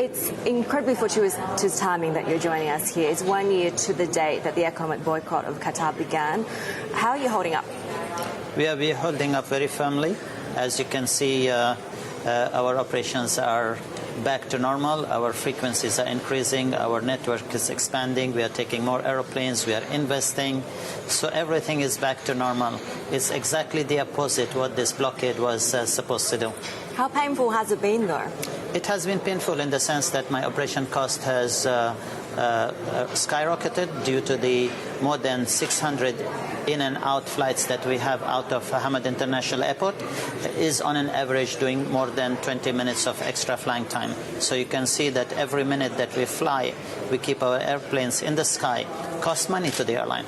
It's incredibly fortuitous timing that you're joining us here. It's 1 year to the date that the economic boycott of Qatar began. How are you holding up? We are holding up very firmly. As you can see, our operations are back to normal. Our frequencies are increasing. Our network is expanding. We are taking more aeroplanes. We are investing. So everything is back to normal. It's exactly the opposite what this blockade was supposed to do. How painful has it been, though? It has been painful in the sense that my operation cost has skyrocketed due to the more than 600 in and out flights that we have out of Hamad International Airport is on an average doing more than 20 minutes of extra flying time. So you can see that every minute that we fly, we keep our airplanes in the sky, costs money to the airline.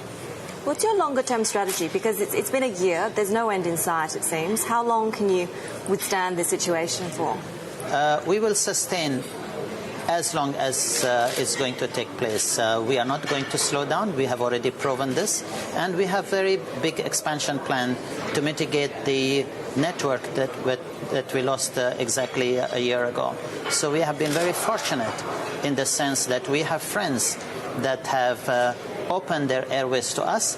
What's your longer-term strategy? Because it's been a year. There's no end in sight, it seems. How long can you withstand this situation for? We will sustain as long as it's going to take place. We are not going to slow down. We have already proven this. And we have very big expansion plan to mitigate the network that we lost exactly a year ago. So we have been very fortunate in the sense that we have friends that have opened their airways to us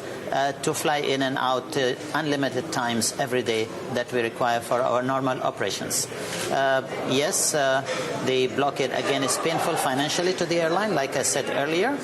to fly in and out unlimited times every day that we require for our normal operations. Yes, the blockade again is painful financially to the airline, like I said earlier,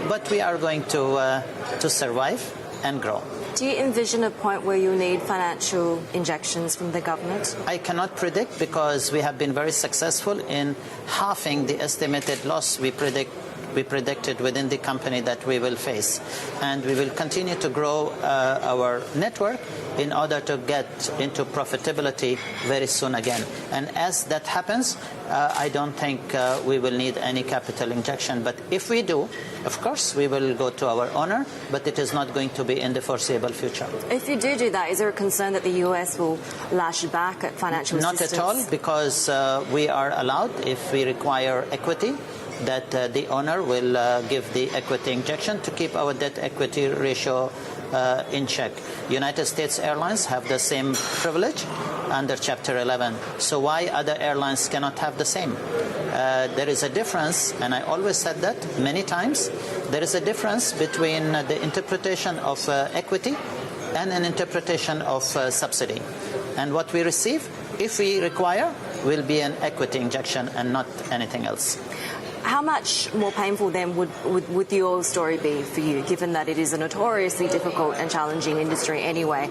but we are going to survive and grow. Do you envision a point where you need financial injections from the government? I cannot predict because we have been very successful in halving the estimated loss we predicted within the company that we will face. And we will continue to grow our network in order to get into profitability very soon again. And as that happens, I don't think we will need any capital injection. But if we do, of course, we will go to our owner, but it is not going to be in the foreseeable future. If you do that, is there a concern that the U.S. will lash back at financial assistance? Not at all, because we are allowed, if we require equity, that the owner will give the equity injection to keep our debt-equity ratio in check. United States Airlines have the same privilege under Chapter 11. So why other airlines cannot have the same? There is a difference, and I always said that many times, there is a difference between the interpretation of equity and an interpretation of subsidy. And what we receive, if we require, will be an equity injection and not anything else. How much more painful then would your story be for you, given that it is a notoriously difficult and challenging industry anyway,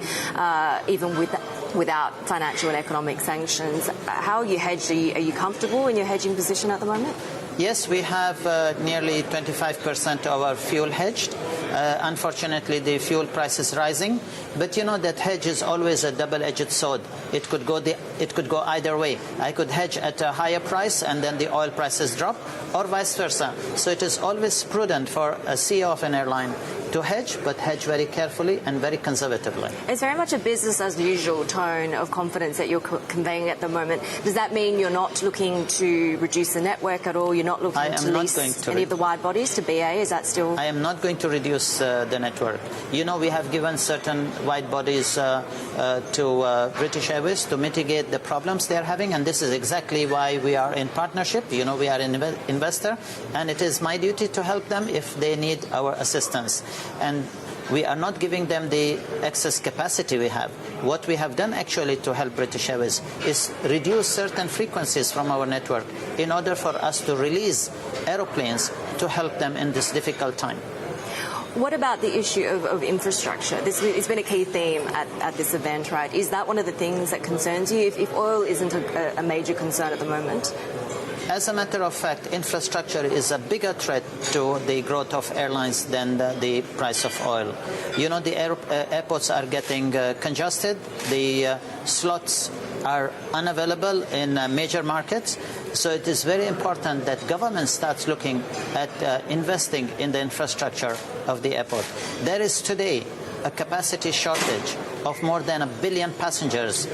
even without financial and economic sanctions? How are you hedged? Are you comfortable in your hedging position at the moment? Yes, we have nearly 25% of our fuel hedged. Unfortunately, the fuel price is rising, but you know that hedge is always a double-edged sword. It could go either way. I could hedge at a higher price and then the oil prices drop, or vice versa. So it is always prudent for a CEO of an airline to hedge, but hedge very carefully and very conservatively. It's very much a business-as-usual tone of confidence that you're conveying at the moment. Does that mean you're not looking to reduce the network at all? You're not looking to lease any of the wide bodies to BA? Is that still? I am not going to reduce the network. You know, we have given certain wide bodies to British Airways to mitigate the problems they are having, and this is exactly why we are in partnership. You know, we are an investor, and it is my duty to help them if they need our assistance. And we are not giving them the excess capacity we have. What we have done actually to help British Airways is reduce certain frequencies from our network in order for us to release aeroplanes to help them in this difficult time. What about the issue of infrastructure? It's been a key theme at this event, right? Is that one of the things that concerns you, if oil isn't a major concern at the moment? As a matter of fact, infrastructure is a bigger threat to the growth of airlines than the price of oil. You know, the airports are getting congested. The slots are unavailable in major markets. So it is very important that government starts looking at investing in the infrastructure of the airport. There is today a capacity shortage of more than 1 billion passengers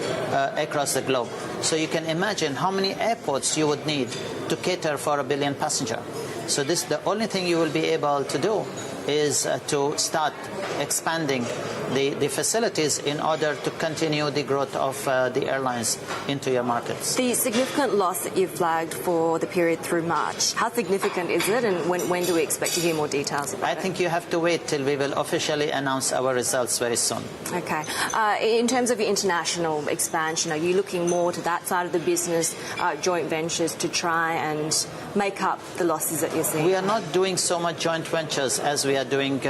across the globe. So you can imagine how many airports you would need to cater for 1 billion passengers. So this, the only thing you will be able to do is to start expanding the facilities in order to continue the growth of the airlines into your markets. The significant loss that you've flagged for the period through March, how significant is it, and when do we expect to hear more details about it? I think you have to wait till we will officially announce our results very soon. Okay. In terms of your international expansion, are you looking more to that side of the business, joint ventures, to try and make up the losses that you're seeing? We are not doing so much joint ventures as we are doing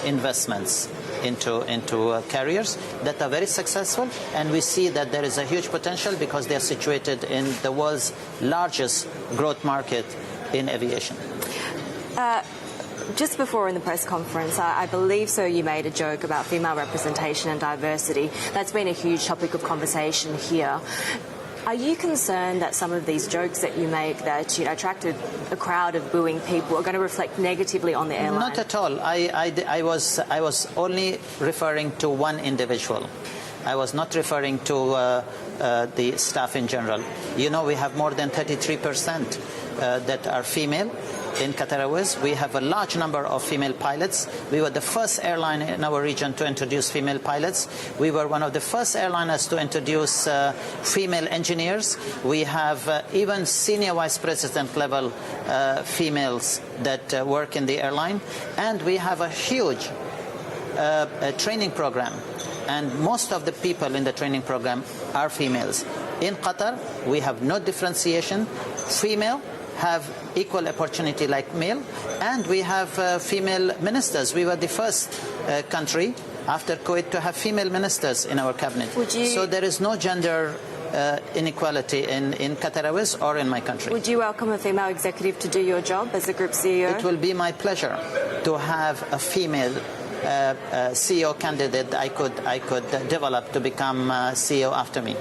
investments into carriers that are very successful, and we see that there is a huge potential because they are situated in the world's largest growth market in aviation. Just before in the press conference, I believe so, you made a joke about female representation and diversity. That's been a huge topic of conversation here. Are you concerned that some of these jokes that you make that attracted a crowd of booing people are going to reflect negatively on the airline? Not at all. I was only referring to one individual. I was not referring to the staff in general. You know, we have more than 33% that are female in Qatar Airways. We have a large number of female pilots. We were the first airline in our region to introduce female pilots. We were one of the first airliners to introduce female engineers. We have even senior vice president level females that work in the airline. And we have a huge training program. And most of the people in the training program are females. In Qatar, we have no differentiation. Female have equal opportunity like male, and we have female ministers. We were the first country after Kuwait to have female ministers in our cabinet. So there is no gender inequality in Qatar Airways or in my country. Would you welcome a female executive to do your job as a group CEO? It will be my pleasure to have a female CEO candidate I could develop to become CEO after me.